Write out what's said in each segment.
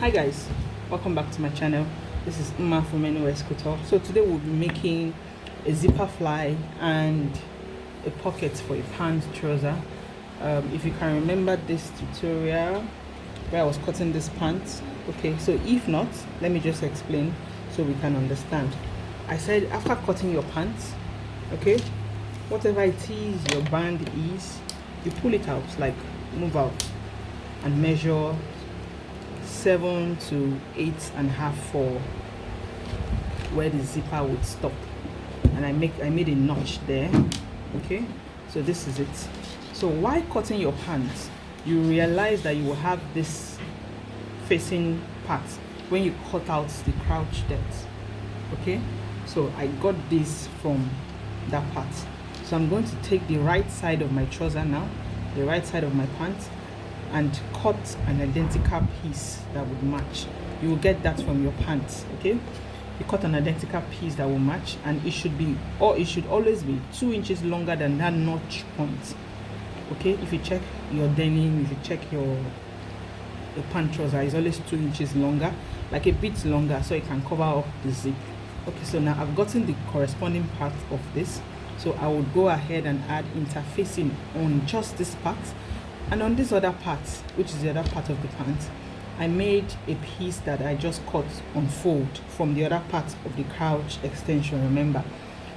Hi guys, welcome back to my channel. This is Uma from NOS Couture. So today we'll be making a zipper fly and a pocket for a pants trouser. If you can remember this tutorial where I was cutting this pants, okay, so if not, let me just explain so we can understand. I said after cutting your pants, okay, whatever it is your band is, you pull it out, like move out and measure 7 to 8.5 for where the zipper would stop, and I made a notch there. Okay, so this is it. So while cutting your pants, you realize that you will have this facing part when you cut out the crouch depth. Okay, so I got this from that part. So I'm going to take the right side of my trouser now, the right side of my pants, and cut an identical piece that would match. You will get that from your pants. Okay, you cut an identical piece that will match, and it should be, or it should always be 2 inches longer than that notch point. Okay, if you check your denim, if you check your pant trouser, is always 2 inches longer, like a bit longer, so it can cover up the zip. Okay, so now I've gotten the corresponding part of this, so I would go ahead and add interfacing on just this part. And on this other part, which is the other part of the pants, I made a piece that I just cut on fold from the other part of the crouch extension, remember.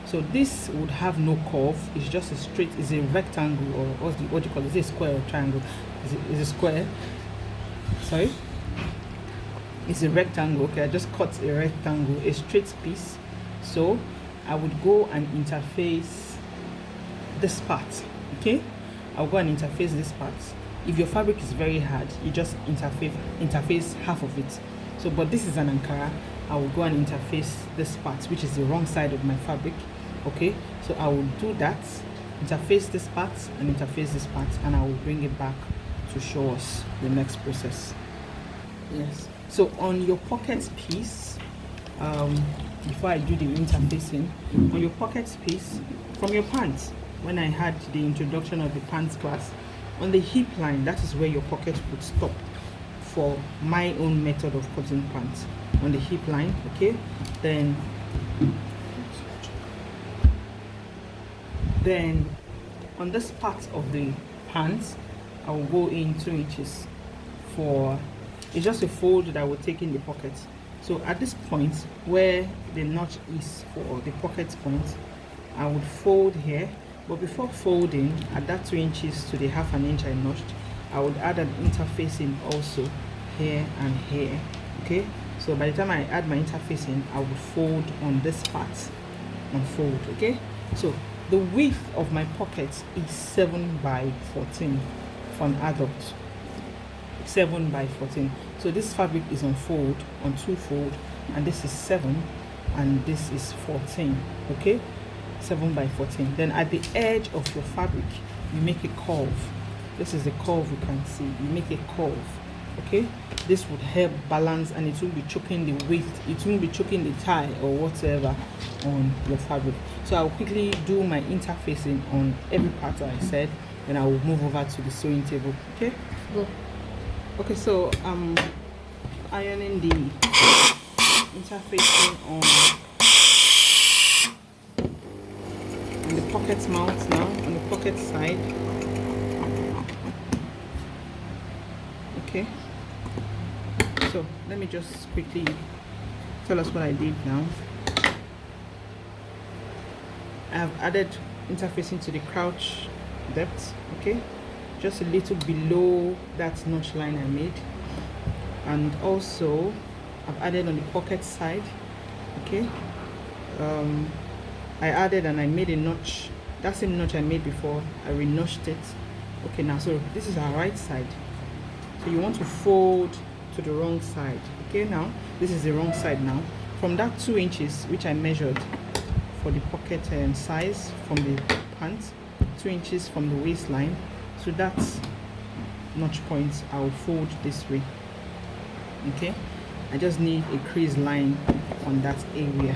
So this would have no curve, it's just a straight, it's a rectangle, or what do you call it? Is it a square or triangle? Is a square, sorry, it's a rectangle. Okay, I just cut a rectangle, a straight piece. So I would go and interface this part. Okay, I'll go and interface this part. If your fabric is very hard, you just interface half of it. So but this is an Ankara, I will go and interface this part, which is the wrong side of my fabric. Okay, so I will do that, interface this part and interface this part, and I will bring it back to show us the next process. Yes, so on your pocket piece, before I do the interfacing, on your pocket piece from your pants, when I had the introduction of the pants class, on the hip line, that is where your pocket would stop for my own method of cutting pants, on the hip line. Okay, then on this part of the pants, I will go in 2 inches for, it's just a fold that I will take in the pocket. So at this point where the notch is for the pocket point, I would fold here. But before folding, at that 2 inches to the ½ inch I notched, I would add an interfacing also here and here. Okay, so by the time I add my interfacing, I would fold on this part and fold. Okay, so the width of my pocket is 7 by 14 for an adult. 7 by 14. So this fabric is on fold, on 2 fold, and this is 7 and this is 14. Okay, 7 by 14. Then at the edge of your fabric, you make a curve. This is the curve you can see. You make a curve. Okay, this would help balance, and it won't be choking the width, it won't be choking the tie or whatever on your fabric. So I'll quickly do my interfacing on every part that I said, then I will move over to the sewing table. Okay, go. Okay, so I'm ironing the interfacing on the pocket mount now, on the pocket side. Okay, so let me just quickly tell us what I did now. I have added interfacing to the crouch depth. Okay, just a little below that notch line I made, and also I've added on the pocket side. Okay, I added and I made a notch, that same notch I made before, I re-notched it. Okay, now so this is our right side, so you want to fold to the wrong side. Okay, now this is the wrong side. Now from that 2 inches which I measured for the pocket size from the pants, 2 inches from the waistline to that notch point, I will fold this way. Okay, I just need a crease line on that area.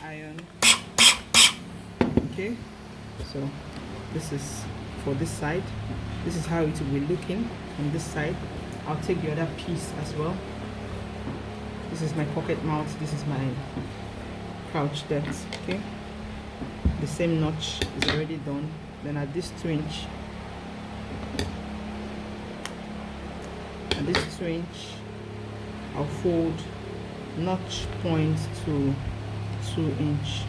Iron. Okay, so this is for this side. This is how it will be looking on this side. I'll take the other piece as well. This is my pocket mount, this is my crouch depth. Okay, the same notch is already done. Then at this 2-inch, I'll fold notch point to 2-inch,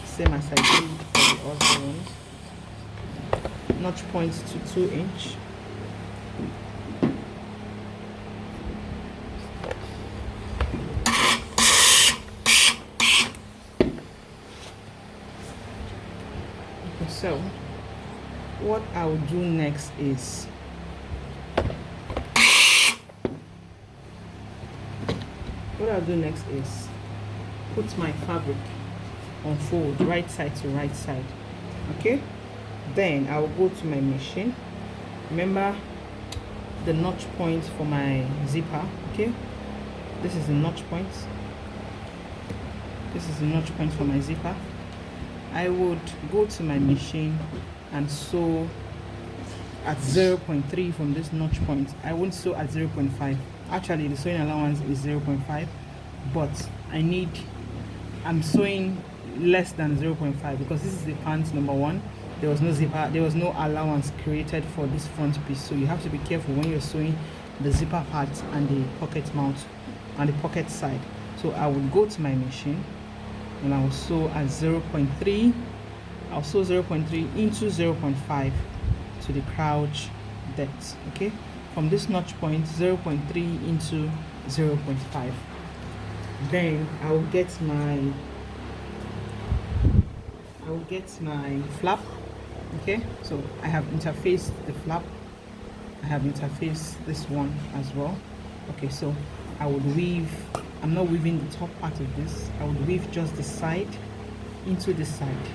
same as I did for the other ones. Notch points to 2-inch. Okay, so what I'll do next is put my fabric on fold right side to right side. Okay, then I will go to my machine. Remember the notch point for my zipper. Okay, this is the notch point. This is the notch point for my zipper. I would go to my machine and sew at 0.3 from this notch point. I won't sew at 0.5. Actually, the sewing allowance is 0.5, but I'm sewing less than 0.5 because this is the pants number one. There was no zipper, there was no allowance created for this front piece, so you have to be careful when you're sewing the zipper part and the pocket mount and the pocket side. So I would go to my machine and I will sew at 0.3. I'll sew 0.3 into 0.5 to the crouch depth. Okay, from this notch point, 0.3 into 0.5. Then I will get my flap. Okay, so I have interfaced the flap, I have interfaced this one as well. Okay, so I would weave, I'm not weaving the top part of this, I would weave just the side into the side,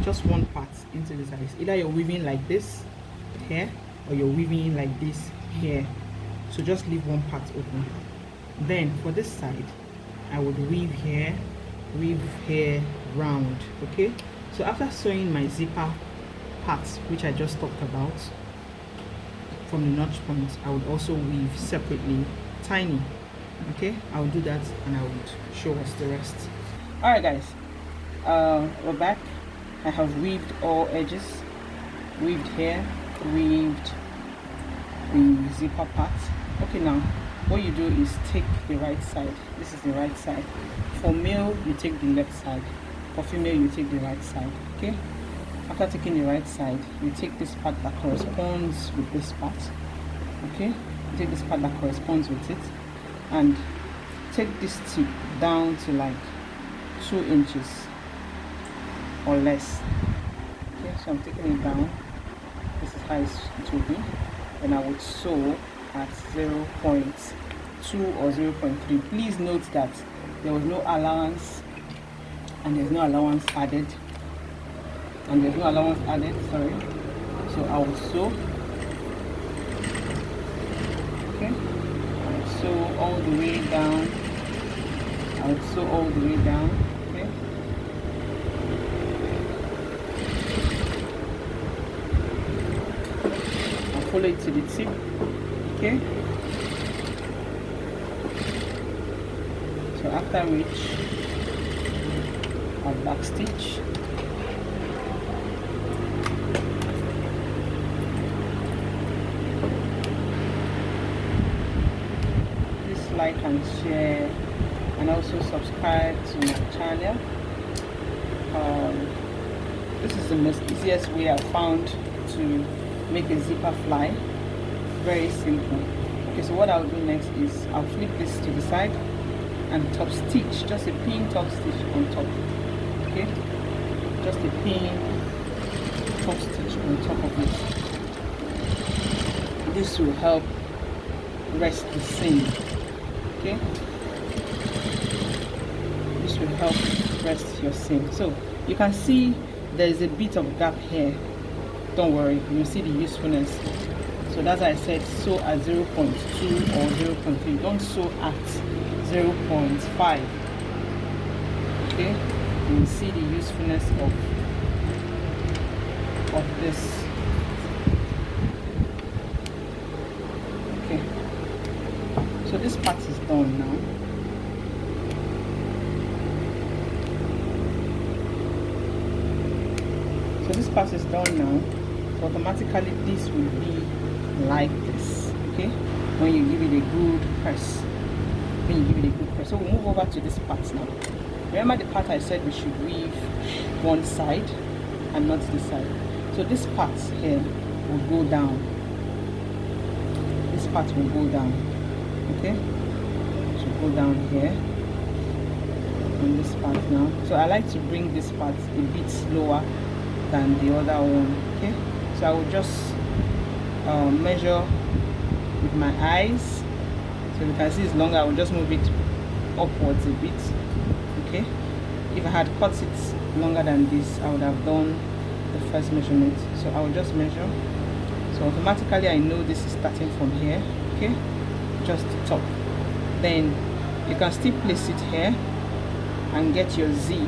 just one part into the side. Either you're weaving like this here or you're weaving like this here, so just leave one part open. Then for this side I would weave here, round. Okay, so after sewing my zipper parts, which I just talked about from the notch point, I would also weave separately tiny. Okay, I will do that and I would show us the rest. All right guys, we're back. I have weaved all edges, weaved here, weaved the zipper part. Okay, now what you do is take the right side. This is the right side. For male you take the left side, for female you take the right side. Okay, after taking the right side, you take this part that corresponds with this part. Okay, you take this part that corresponds with it and take this tip down to like 2 inches or less. Okay, so I'm taking it down. This is how it will be. And I would sew at 0.2 or 0.3. Please note that there was no allowance and there's no allowance added. Sorry. So I will sew. Okay, I will sew all the way down. Okay, I'll follow it to the tip. Okay, so after which I'll back stitch. Like and share and also subscribe to my channel. This is the most easiest way I found to make a zipper fly. Very simple. Okay, so what I'll do next is I'll flip this to the side and top stitch, just a pin top stitch on top. Okay, just a pin top stitch on top of it. This will help rest the seam. Okay, this will help rest your seam. So you can see there is a bit of gap here. Don't worry, you see the usefulness. So that's why I said sew at 0.2 or 0.3. Don't sew at 0.5. Okay, you will see the usefulness of this. So this part is done now. So this part is done now. So automatically this will be like this, okay, when you give it a good press. When you give it a good press. So we'll move over to this part now. Remember the part I said we should weave one side and not this side. So this part here will go down. This part will go down, okay. So go down here on this part now. So I like to bring this part a bit slower than the other one, okay. So I will just measure with my eyes. So you can see it's longer. I will just move it upwards a bit, okay. If I had cut it longer than this, I would have done the first measurement. So I will just measure. So automatically I know this is starting from here, okay, just the top. Then you can still place it here and get your zip.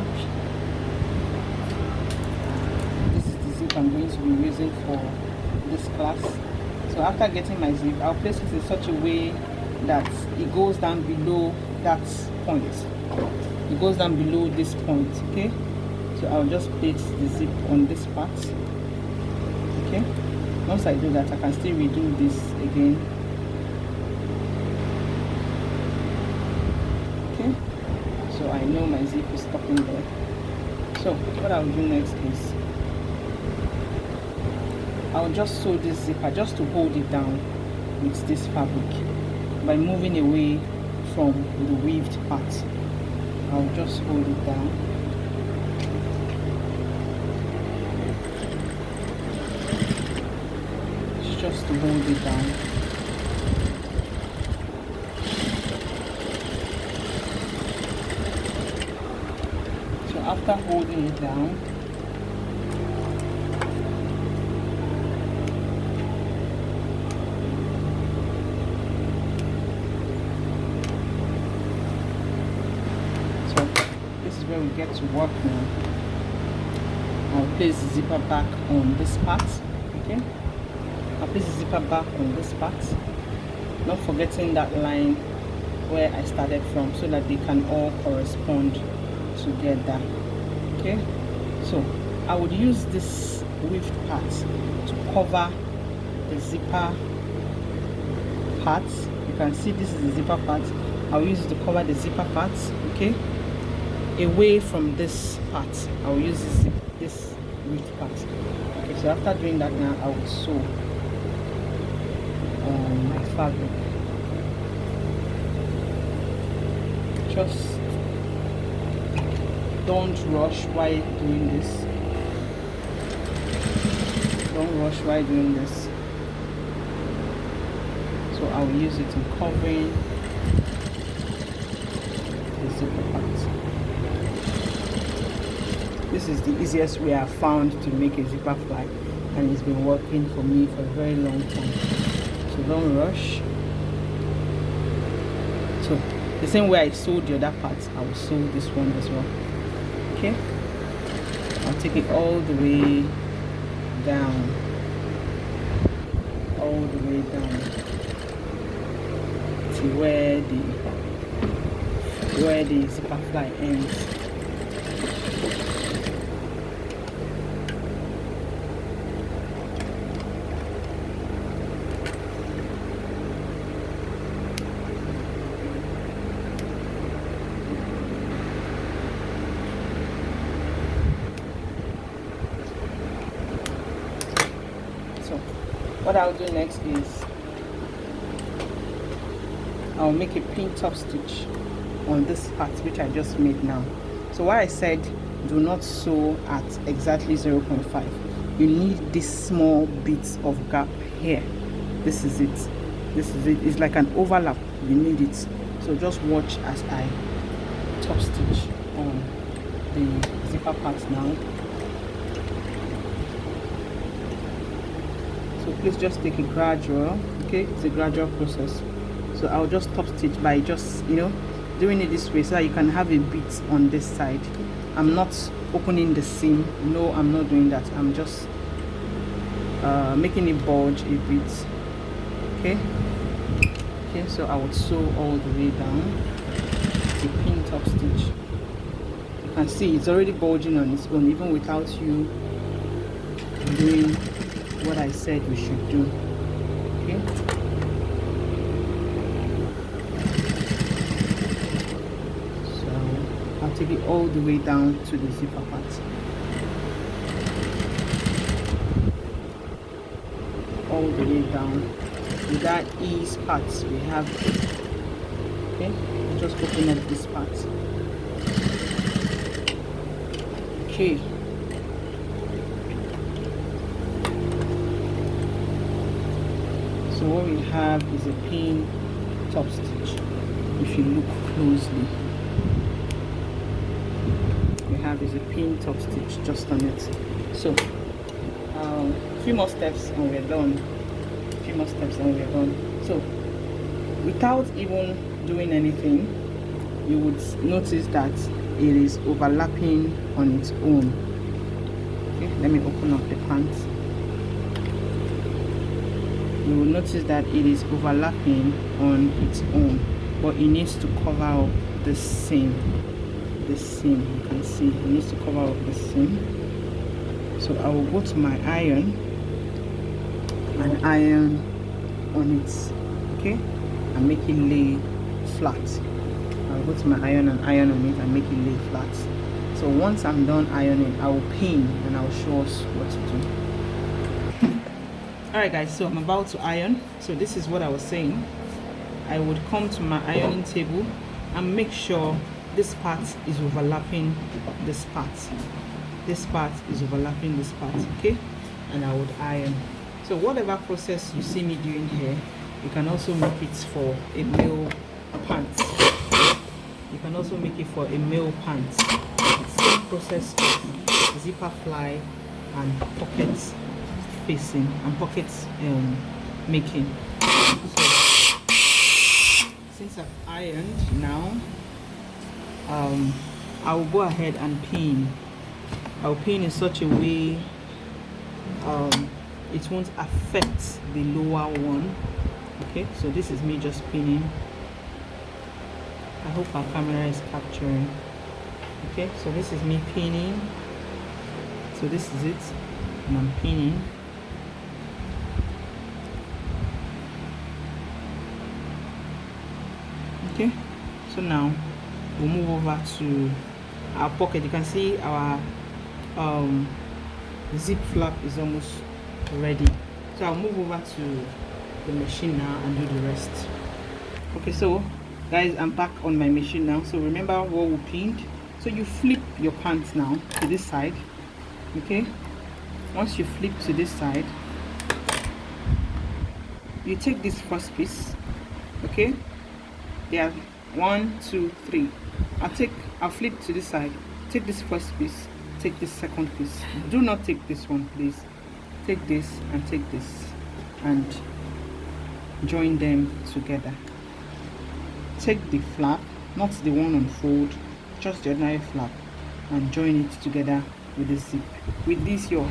This is the zip I'm going to be using for this class. So after getting my zip, I'll place it in such a way that it goes down below that point. It goes down below this point, okay. So I'll just place the zip on this part, okay. Once I do that, I can still redo this again, okay. So I know my zip is stopping there. So what I'll do next is I'll just sew this zipper just to hold it down with this fabric by moving away from the weaved part. I'll just hold it down. It's just to hold it down. So after holding it down, where we get to work now. I'll place the zipper back on this part, okay. I'll place the zipper back on this part, not forgetting that line where I started from, so that they can all correspond together, okay. So I would use this weaved part to cover the zipper part. You can see this is the zipper part. I'll use it to cover the zipper part, okay, away from this part. I will use this weaved part. Okay, so after doing that now, I will sew my fabric. Just don't rush while doing this. Don't rush while doing this. So I will use it in covering the zipper part. This is the easiest way I've found to make a zipper fly, and it's been working for me for a very long time. So don't rush. So the same way I sewed the other part, I will sew this one as well, okay. I'll take it all the way down, all the way down to where the zipper fly ends. What I'll do next is I'll make a pin top stitch on this part which I just made now. So what I said, do not sew at exactly 0.5. You need this small bit of gap here. This is it. This is it. It's like an overlap. You need it. So just watch as I top stitch on the zipper part now. So please just take a gradual, okay, it's a gradual process. So I'll just top stitch by just, you know, doing it this way so that you can have a bit on this side. I'm not opening the seam. No, I'm not doing that. I'm just making it bulge a bit, okay. Okay, so I would sew all the way down the pin top stitch. You can see it's already bulging on its own, even without you doing what I said you should do. Okay, so I'll take it all the way down to the zipper part. All the way down with that ease part we have. Okay, just open up this part. Okay, so what we have is a pin top stitch. If you look closely, we have is a pin top stitch just on it. So a few more steps and we're done. A few more steps and we're done. So without even doing anything, you would notice that it is overlapping on its own. Okay, let me open up the pants. You will notice that it is overlapping on its own, but it needs to cover up the seam. The seam, you can see it needs to cover up the seam. So I will go to my iron and iron on it, okay, and make it lay flat. I'll go to my iron and iron on it and make it lay flat. So once I'm done ironing, I will pin and I will show us what to do. Alright guys, so I'm about to iron. So this is what I was saying. I would come to my ironing table and make sure this part is overlapping this part. This part is overlapping this part, okay? And I would iron. So whatever process you see me doing here, you can also make it for a male pants. You can also make it for a male pants. Same process of zipper fly and pockets facing and pockets making. So since I've ironed now, I will go ahead and pin. I'll pin in such a way it won't affect the lower one. Okay, so this is me just pinning. I hope our camera is capturing. Okay, so this is me pinning. So this is it, and I'm pinning. Okay, so now we'll move over to our pocket. You can see our zip flap is almost ready. So I'll move over to the machine now and do the rest. Okay, so guys, I'm back on my machine now. So remember what we pinned. So you flip your pants now to this side. Okay, once you flip to this side, you take this first piece. Okay, there are 1, 2, 3. I'll flip to this side, take this first piece, take this second piece. Do not take this one, please. Take this and take this and join them together. Take the flap, not the one on fold, just the ordinary flap, and join it together with the zip. With this, you're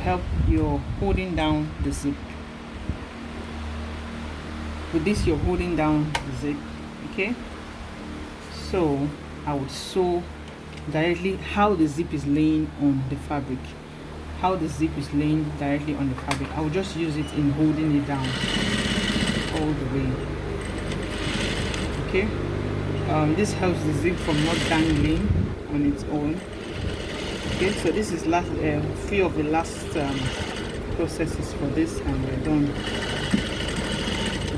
holding down the zip. With this, you're holding down the zip. Okay, so I would sew directly how the zip is laying on the fabric. How the zip is laying directly on the fabric. I will just use it in holding it down all the way. Okay, this helps the zip from not dangling on its own. Okay, so this is last few of the last processes for this, and we're done.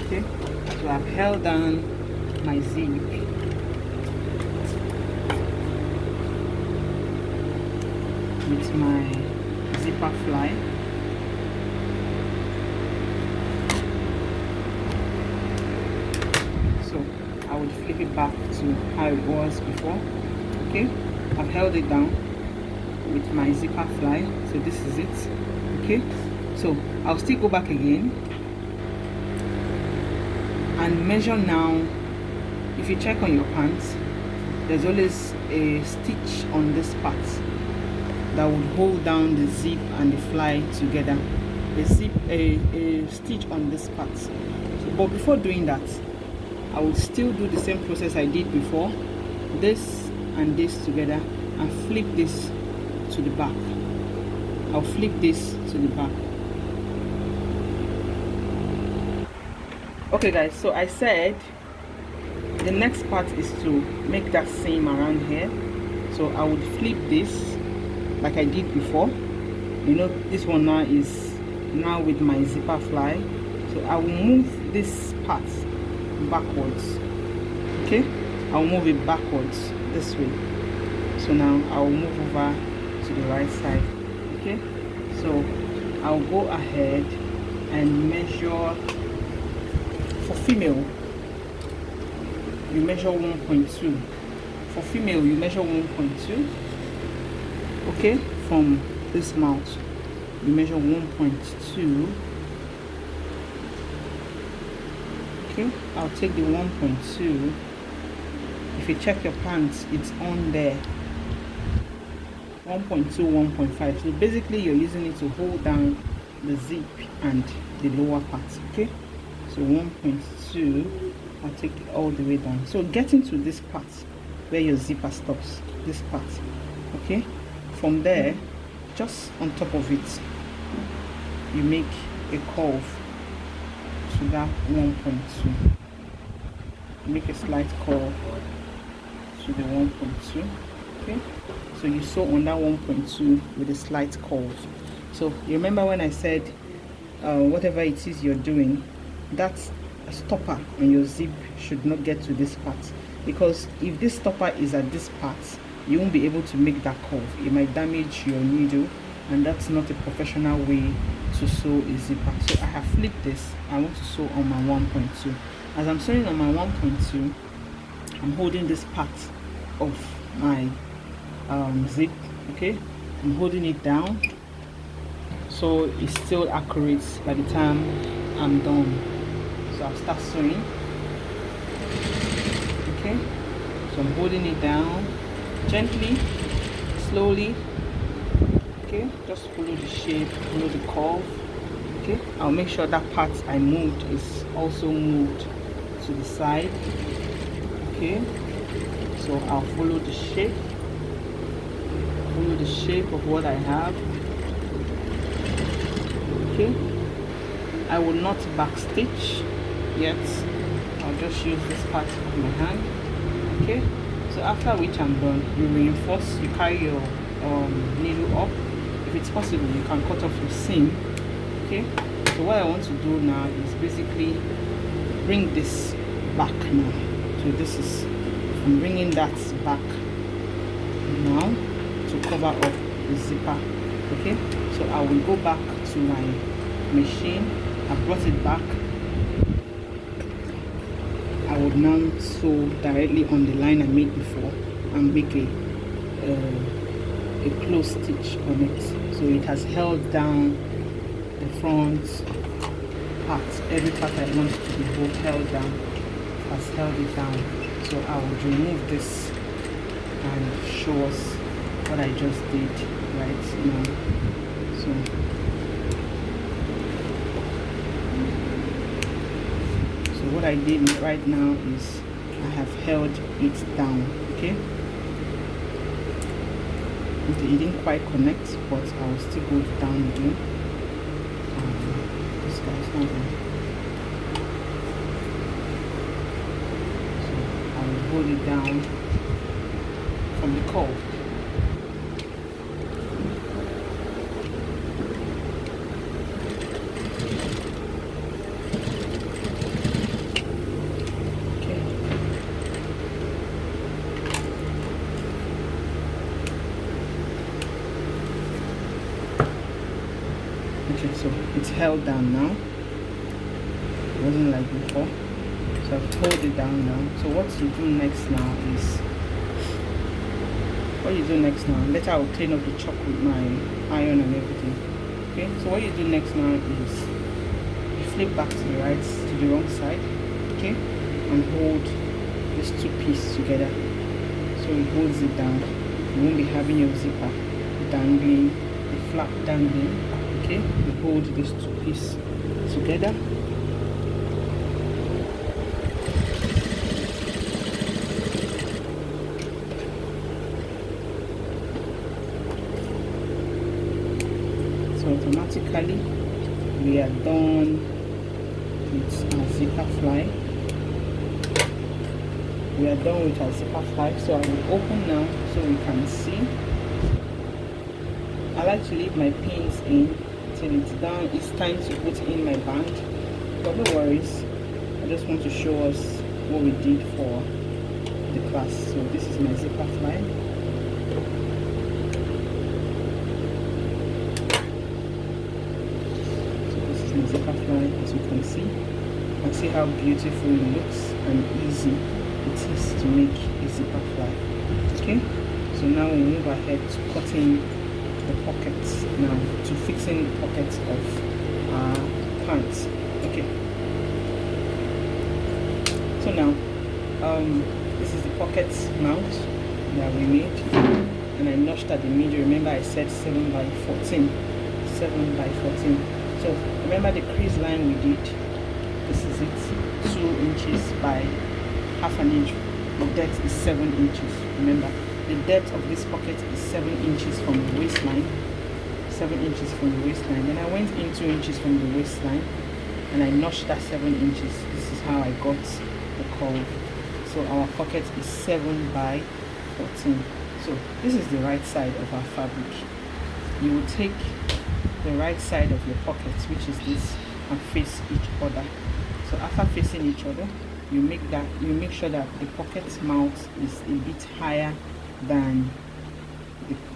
Okay, so I've held down my zip with my zipper fly. So I would flip it back to how it was before. Okay, I've held it down with my zipper fly. So this is it. Okay, so I'll still go back again and measure now. If you check on your pants, there's always a stitch on this part that would hold down the zip and the fly together. A stitch on this part. So, but before doing that, I will still do the same process I did before, this and this together, and flip this to the back. I'll flip this to the back. Okay guys, so I said the next part is to make that seam around here. So I would flip this like I did before. You know, this one now is now with my zipper fly. So I will move this part backwards. Okay, I'll move it backwards this way. So now I'll move over to the right side. Okay, so I'll go ahead and measure. For female, you measure 1.2. For female, you measure 1.2. Okay, from this mouth, you measure 1.2. Okay, I'll take the 1.2. If you check your pants, it's on there. 1.2, 1.5. So basically, you're using it to hold down the zip and the lower part. Okay, so 1.2. I'll take it all the way down. So getting to this part where your zipper stops, this part. Okay, from there, just on top of it, you make a curve to that 1.2. Make a slight curve to the 1.2. Okay, so you sew on that 1.2 with a slight curve. So you remember when I said whatever it is you're doing, that stopper on your zip should not get to this part, because if this stopper is at this part, you won't be able to make that curve. It might damage your needle, and that's not a professional way to sew a zipper. So I have flipped this. I want to sew on my 1.2. As I'm sewing on my 1.2, I'm holding this part of my zip. Okay, I'm holding it down so it's still accurate by the time I'm done. So I'll start sewing. Okay, so I'm holding it down gently, slowly. Okay, just follow the shape, follow the curve. Okay, I'll make sure that part I moved is also moved to the side. Okay, so I'll follow the shape of what I have. Okay, I will not back stitch yet. I'll just use this part of my hand. Okay, so after which I'm done, you reinforce, you carry your needle up. If it's possible, you can cut off your seam. Okay, so what I want to do now is basically bring this back now. So this is, I'm bringing that back now to cover up the zipper. Okay, so I will go back to my machine. I brought it back. I would now sew directly on the line I made before and make a close stitch on it. So it has held down the front part. Every part I want to be held down has held it down. So I will remove this and show us what I just did right now. So what I did right now is I have held it down. Okay, it didn't quite connect, but I will still go down again. This guy's not there. So I will hold it down from the curve. Okay, so it's held down now. It wasn't like before. So I've held it down now. So what you do next now is, later I'll clean up the chalk with my iron and everything. Okay, so what you do next now is you flip back to the wrong side. Okay, and hold these two pieces together. So it holds it down. You won't be having your zipper dangling, the flap dangling. Okay, you hold these two pieces together. automatically we are done with our zipper fly. We are done with our zipper fly, so I will open now so we can see. I like to leave my pins in till it's done. It's time to put in my band, but no worries, I just want to show us what we did for the class. So this is my zipper fly. So this is my zipper fly, as you can see. And see how beautiful it looks and easy it is to make a zipper fly. Okay, so now we move ahead to cutting the pockets, now to fixing the pockets of our pants. Okay, so now this is the pocket mount that we made, and I notched at the middle. Remember I said 7 by 14. 7 by 14. So remember the crease line we did. This is it, 2 inches by half an inch. The depth is 7 inches. Remember, the depth of this pocket is 7 inches from the waistline. 7 inches from the waistline. Then I went in 2 inches from the waistline, and I notched that 7 inches. This is how I got the curve. So our pocket is 7 by 14. So this is the right side of our fabric. You will take the right side of your pockets, which is this, and face each other. So after facing each other, you make sure that the pocket mouth is a bit higher than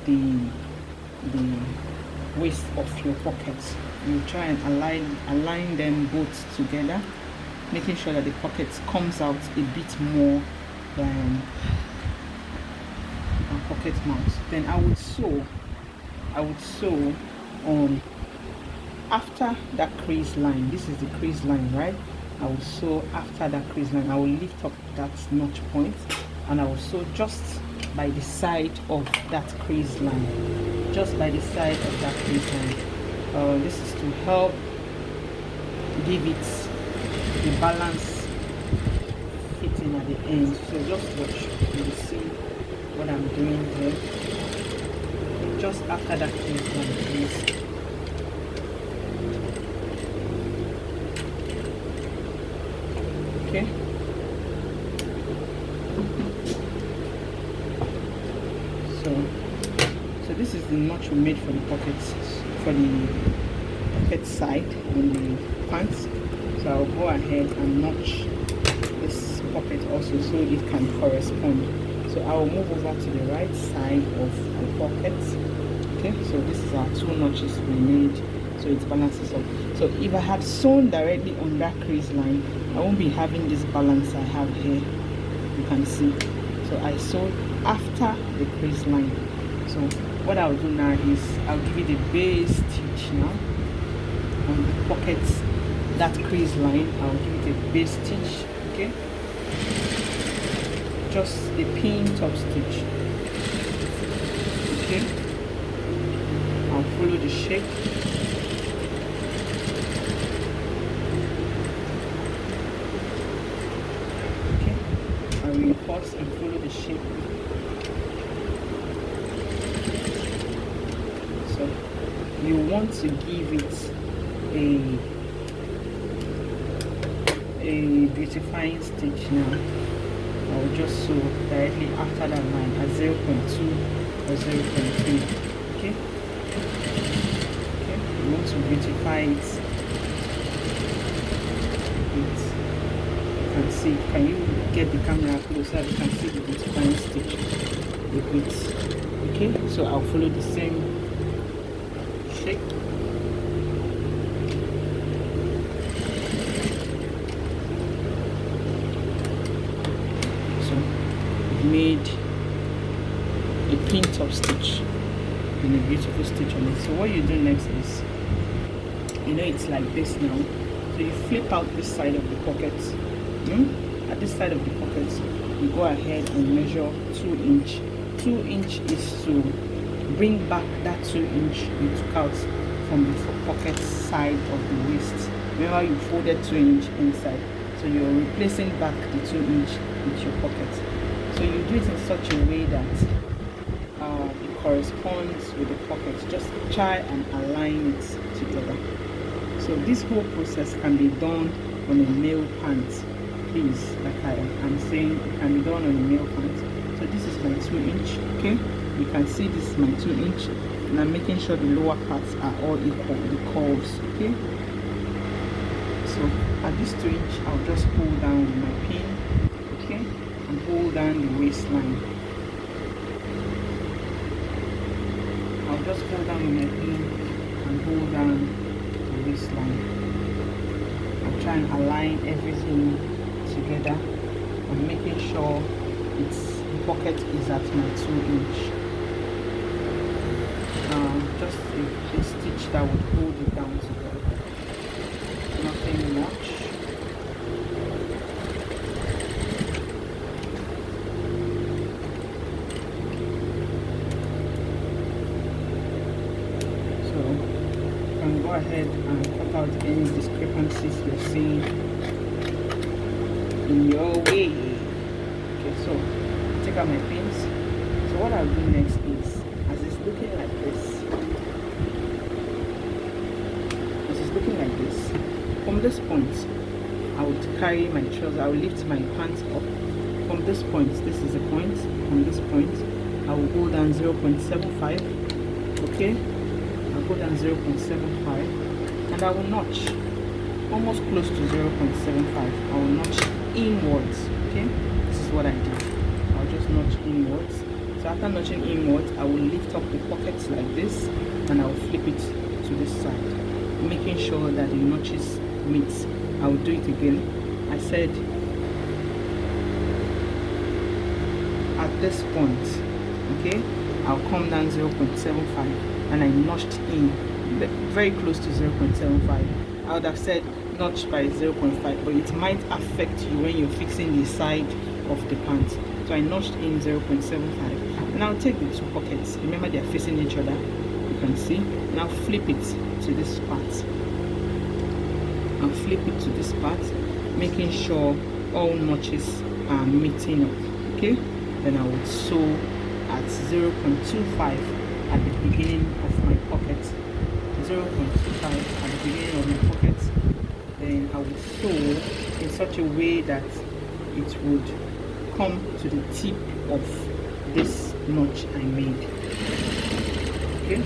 the waist of your pockets. You try and align them both together, making sure that the pocket comes out a bit more than a pocket mouth. Then I would sew on after that crease line. This is the crease line, right? I will sew after that crease line. I will lift up that notch point, and I will sew just by the side of that crease line, just by the side of that crease line. This is to help give it the balance fitting at the end. So just watch, you will see what I'm doing here. Just after that crease line, please. Okay. So this is the notch we made for the pockets, for the pocket side on the pants. So I'll go ahead and notch this pocket also so it can correspond. So I will move over to the right side of the pockets. Okay, so this is our 2 notches we made, so it balances up. So if I had sewn directly on that crease line, I won't be having this balance I have here. You can see. So I sewed after the crease line. So what I'll do now is I'll give you the base stitch now on the pockets, that crease line. I'll give you the base stitch. Okay, just a pin top stitch. Okay, I'll follow the shape. Reinforce and follow the shape. So you want to give it a beautifying stitch now. I will just sew directly after that line at 0.2 or 0.3. Okay. Okay. You want to beautify it. Can see, can you get the camera closer? You can see the beautifying stitch with it. Okay, so I'll follow the same shape. So we've made a pin top stitch and a beautiful stitch on it. So what you do next is, you know, it's like this now. So you flip out this side of the pocket. At this side of the pocket, you go ahead and measure 2 inch. 2 inch is to bring back that 2 inch you took out from the pocket side of the waist. Remember, you folded 2 inch inside, so you're replacing back the 2 inch with your pocket. So you do it in such a way that it corresponds with the pocket. Just try and align it together. So this whole process can be done on a male pant, please. Like I'm saying, it can be done on a male pant. So this is my 2-inch. Okay, you can see this is my 2-inch, and I'm making sure the lower parts are all equal, the curves. Okay, so at this 2-inch, I'll just pull down with my pin. Okay, and hold down the waistline. I'll just hold down with my pin and hold down the waistline. I'll try and align everything together. I'm making sure the pocket is at my 2-inch. Just a stitch that would hold it down together. Nothing much. Go ahead and cut out any discrepancies you're seeing in your way. Okay, so take out my pins. So what I'll do next is, as it's looking like this, from this point I would carry my trouser, I will lift my pants up. From this point, this is the point, from this point I will go down 0.75. okay, I'll go down 0.75 and I will notch almost close to 0.75. I will notch inwards. Okay, this is what I do. I'll just notch inwards. So after notching inwards, I will lift up the pockets like this and I will flip it to this side, making sure that the notches meet. I will do it again. I said at this point, okay, I'll come down 0.75 and I notched in very close to 0.75. I would have said notch by 0.5, but it might affect you when you're fixing the side of the pants. So I notched in 0.75 and I'll take the two pockets. Remember, they are facing each other, you can see. And I'll flip it to this part. I'll flip it to this part, making sure all notches are meeting up. Okay, then I would sew at 0.25 at the beginning of my pocket. 0.25 at the beginning of my pocket. Then I would sew in such a way that it would come to the tip of this notch I made. Okay.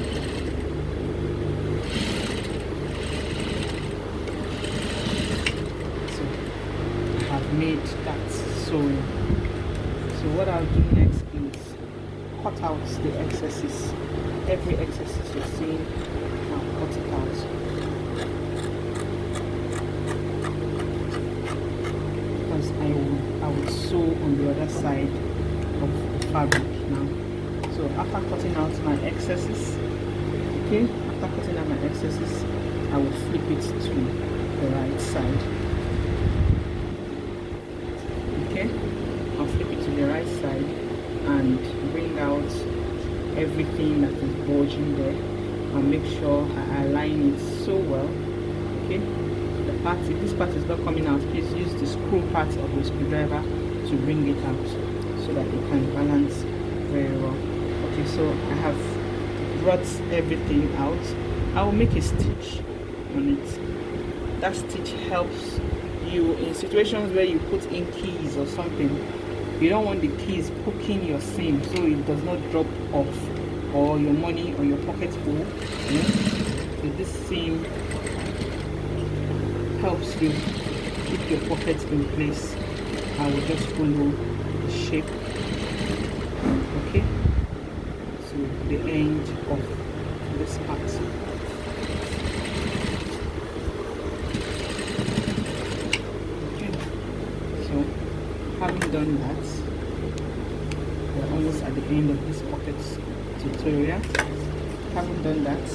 So I have made that sewing. So what I'll do next is cut out the excesses. Every excess you're seeing, I'll cut it out. Because I will sew on the other side of the fabric now. So after cutting out my excesses, okay, after cutting out my excesses, I will flip it to the right side. Okay, I'll flip it to the right side and bring out everything that is bulging there and make sure I align it so well. Okay, the part, if this part is not coming out, please use the screw part of the screwdriver to bring it out so that it can balance very well. Okay, so I have brought everything out. I will make a stitch on it. That stitch helps you in situations where you put in keys or something. You don't want the keys poking your seam so it does not drop off, or your money or your pocket hole. So this seam helps you keep your pocket in place. I will just follow the shape, okay, to the end of this part. Okay, so having done that, we're almost at the end of this pocket tutorial. Having done that,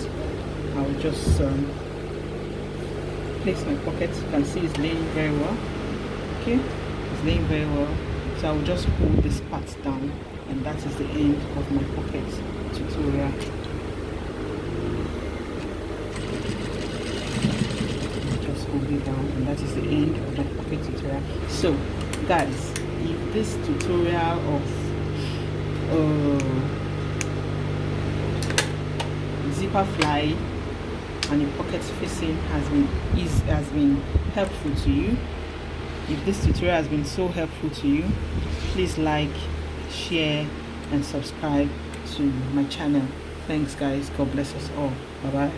I will just place my pocket. You can see it's laying very well. Okay, it's laying very well. So I will just pull this part down, and that is the end of my pocket tutorial. Just hold it down, and that is the end of my pocket tutorial. So guys, if this tutorial of zipper fly and the pocket facing has been helpful to you. If this tutorial has been so helpful to you, please like, share and subscribe to my channel. Thanks guys. God bless us all. Bye bye.